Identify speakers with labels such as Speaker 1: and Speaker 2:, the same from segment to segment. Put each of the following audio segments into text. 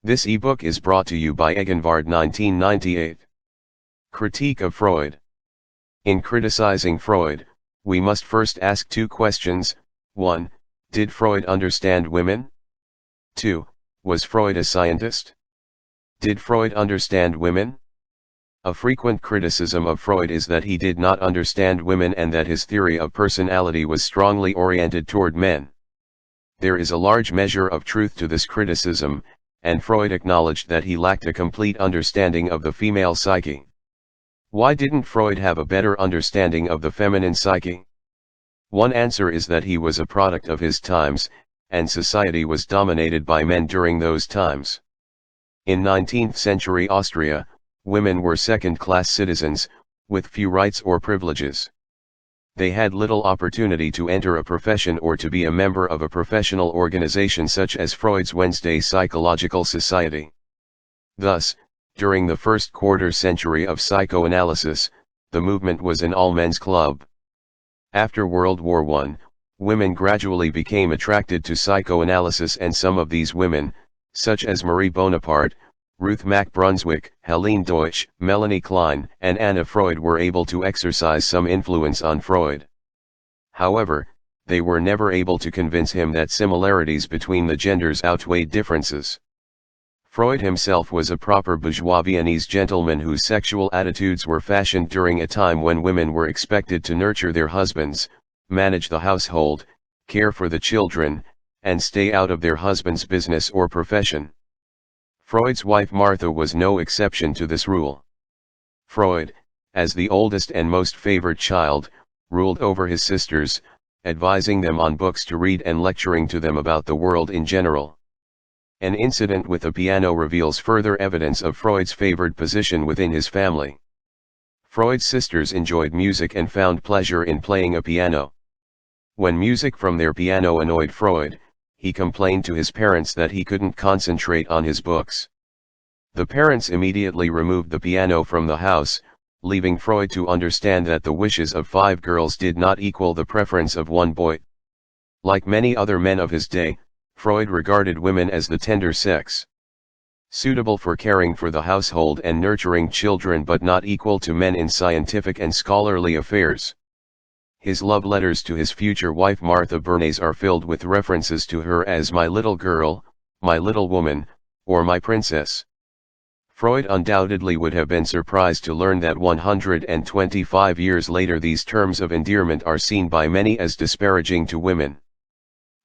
Speaker 1: This ebook is brought to you by Egenvard 1998. Critique of Freud. In criticizing Freud, we must first ask two questions. 1. Did Freud understand women? 2. Was Freud a scientist? Did Freud understand women? A frequent criticism of Freud is that he did not understand women and that his theory of personality was strongly oriented toward men. There is a large measure of truth to this criticism, and Freud acknowledged that he lacked a complete understanding of the female psyche. Why didn't Freud have a better understanding of the feminine psyche? One answer is that he was a product of his times, and society was dominated by men during those times. In 19th century Austria, women were second-class citizens, with few rights or privileges. They had little opportunity to enter a profession or to be a member of a professional organization such as Freud's Wednesday Psychological Society. Thus, during the first quarter century of psychoanalysis, the movement was an all-men's club. After World War I, women gradually became attracted to psychoanalysis, and some of these women, such as Marie Bonaparte, Ruth Mack Brunswick, Helene Deutsch, Melanie Klein, and Anna Freud, were able to exercise some influence on Freud. However, they were never able to convince him that similarities between the genders outweighed differences. Freud himself was a proper bourgeois Viennese gentleman whose sexual attitudes were fashioned during a time when women were expected to nurture their husbands, manage the household, care for the children, and stay out of their husband's business or profession. Freud's wife Martha was no exception to this rule. Freud, as the oldest and most favored child, ruled over his sisters, advising them on books to read and lecturing to them about the world in general. An incident with a piano reveals further evidence of Freud's favored position within his family. Freud's sisters enjoyed music and found pleasure in playing a piano. When music from their piano annoyed Freud, he complained to his parents that he couldn't concentrate on his books. The parents immediately removed the piano from the house, leaving Freud to understand that the wishes of 5 girls did not equal the preference of one boy. Like many other men of his day, Freud regarded women as the tender sex, suitable for caring for the household and nurturing children, but not equal to men in scientific and scholarly affairs. His love letters to his future wife Martha Bernays are filled with references to her as my little girl, my little woman, or my princess. Freud undoubtedly would have been surprised to learn that 125 years later these terms of endearment are seen by many as disparaging to women.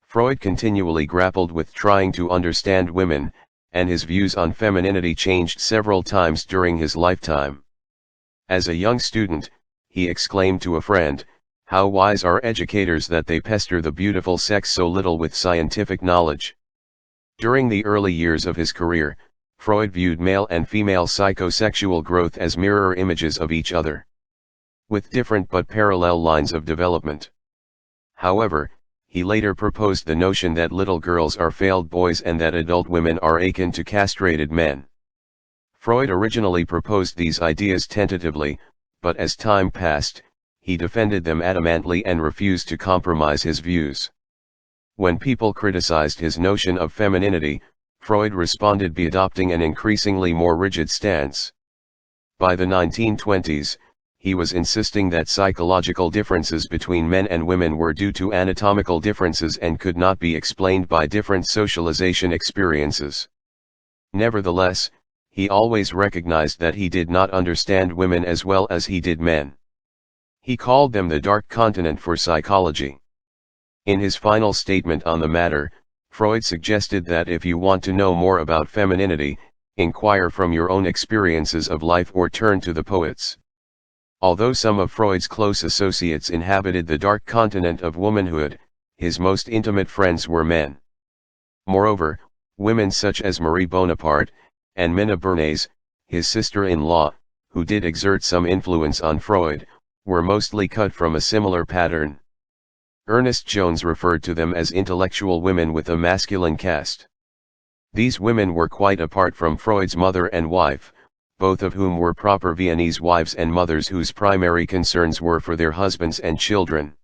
Speaker 1: Freud continually grappled with trying to understand women, and his views on femininity changed several times during his lifetime. As a young student, he exclaimed to a friend, "How wise are educators that they pester the beautiful sex so little with scientific knowledge." During the early years of his career, Freud viewed male and female psychosexual growth as mirror images of each other, with different but parallel lines of development. However, he later proposed the notion that little girls are failed boys and that adult women are akin to castrated men. Freud originally proposed these ideas tentatively, but as time passed, he defended them adamantly and refused to compromise his views. When people criticized his notion of femininity, Freud responded by adopting an increasingly more rigid stance. By the 1920s, he was insisting that psychological differences between men and women were due to anatomical differences and could not be explained by different socialization experiences. Nevertheless, he always recognized that he did not understand women as well as he did men. He called them the dark continent for psychology. In his final statement on the matter, Freud suggested that if you want to know more about femininity, inquire from your own experiences of life or turn to the poets. Although some of Freud's close associates inhabited the dark continent of womanhood, his most intimate friends were men. Moreover, women such as Marie Bonaparte, and Minna Bernays, his sister-in-law, who did exert some influence on Freud, were mostly cut from a similar pattern. Ernest Jones referred to them as intellectual women with a masculine cast. These women were quite apart from Freud's mother and wife, both of whom were proper Viennese wives and mothers whose primary concerns were for their husbands and children.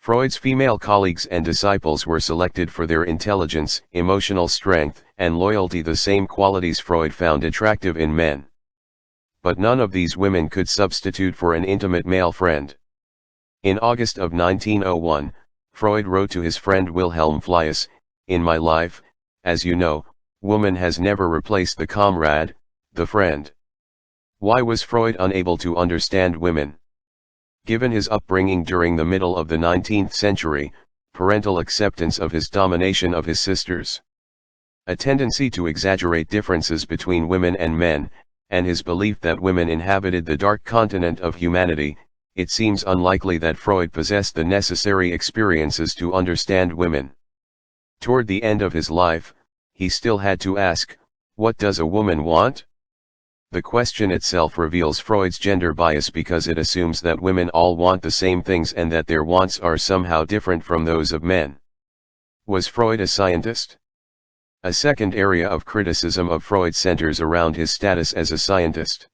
Speaker 1: Freud's female colleagues and disciples were selected for their intelligence, emotional strength, and loyalty, the same qualities Freud found attractive in men. But none of these women could substitute for an intimate male friend. In August of 1901, Freud wrote to his friend Wilhelm Fliess, "In my life, as you know, woman has never replaced the comrade, the friend." Why was Freud unable to understand women? Given his upbringing during the middle of the 19th century, parental acceptance of his domination of his sisters, a tendency to exaggerate differences between women and men, and his belief that women inhabited the dark continent of humanity, it seems unlikely that Freud possessed the necessary experiences to understand women. Toward the end of his life, he still had to ask, what does a woman want? The question itself reveals Freud's gender bias because it assumes that women all want the same things and that their wants are somehow different from those of men. Was Freud a scientist? A second area of criticism of Freud centers around his status as a scientist.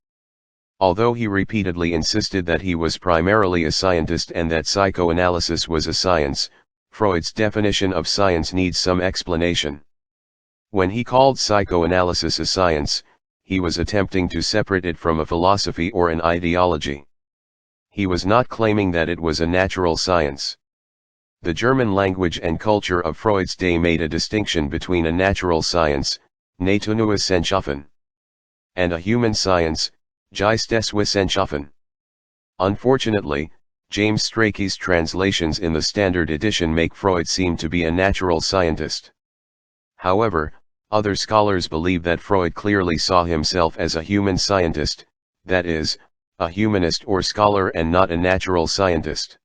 Speaker 1: Although he repeatedly insisted that he was primarily a scientist and that psychoanalysis was a science, Freud's definition of science needs some explanation. When he called psychoanalysis a science, he was attempting to separate it from a philosophy or an ideology. He was not claiming that it was a natural science. The German language and culture of Freud's day made a distinction between a natural science, Naturwissenschaften, and a human science, Geisteswissenschaften. Unfortunately, James Strachey's translations in the Standard Edition make Freud seem to be a natural scientist. However, other scholars believe that Freud clearly saw himself as a human scientist, that is, a humanist or scholar and not a natural scientist.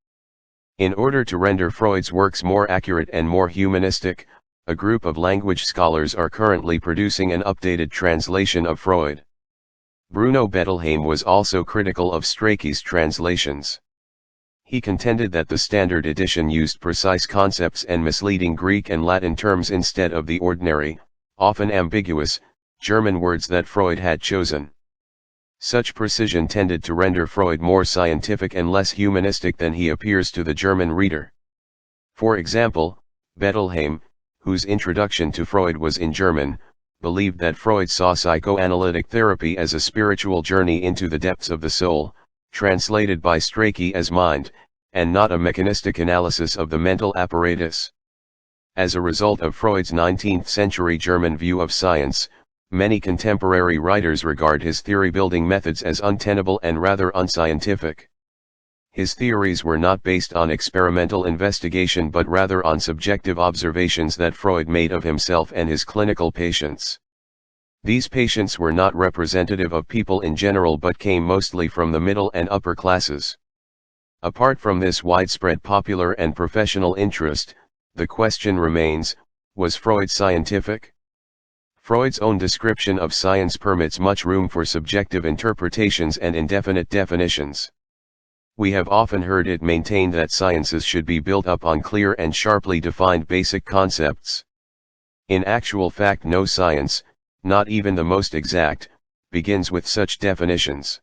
Speaker 1: In order to render Freud's works more accurate and more humanistic, a group of language scholars are currently producing an updated translation of Freud. Bruno Bettelheim was also critical of Strachey's translations. He contended that the Standard Edition used precise concepts and misleading Greek and Latin terms instead of the ordinary, often ambiguous, German words that Freud had chosen. Such precision tended to render Freud more scientific and less humanistic than he appears to the German reader. For example, Bettelheim, whose introduction to Freud was in German, believed that Freud saw psychoanalytic therapy as a spiritual journey into the depths of the soul, translated by Strachey as mind, and not a mechanistic analysis of the mental apparatus. As a result of Freud's 19th-century German view of science, many contemporary writers regard his theory-building methods as untenable and rather unscientific. His theories were not based on experimental investigation but rather on subjective observations that Freud made of himself and his clinical patients. These patients were not representative of people in general but came mostly from the middle and upper classes. Apart from this widespread popular and professional interest, the question remains, was Freud scientific? Freud's own description of science permits much room for subjective interpretations and indefinite definitions. We have often heard it maintained that sciences should be built up on clear and sharply defined basic concepts. In actual fact, no science, not even the most exact, begins with such definitions.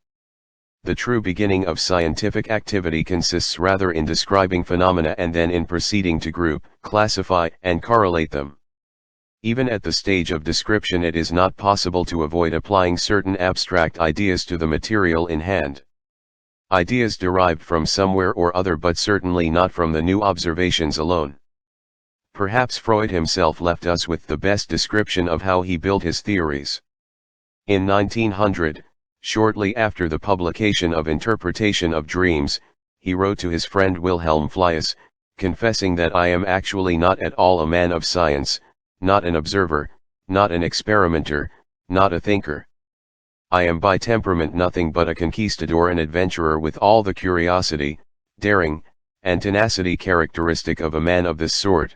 Speaker 1: The true beginning of scientific activity consists rather in describing phenomena and then in proceeding to group, classify, and correlate them. Even at the stage of description, it is not possible to avoid applying certain abstract ideas to the material in hand. Ideas derived from somewhere or other but certainly not from the new observations alone. Perhaps Freud himself left us with the best description of how he built his theories. In 1900, shortly after the publication of Interpretation of Dreams, he wrote to his friend Wilhelm Fliess, confessing that I am actually not at all a man of science, not an observer, not an experimenter, not a thinker. I am by temperament nothing but a conquistador and adventurer with all the curiosity, daring, and tenacity characteristic of a man of this sort.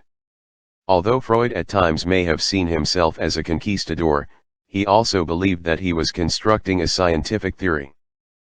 Speaker 1: Although Freud at times may have seen himself as a conquistador, he also believed that he was constructing a scientific theory.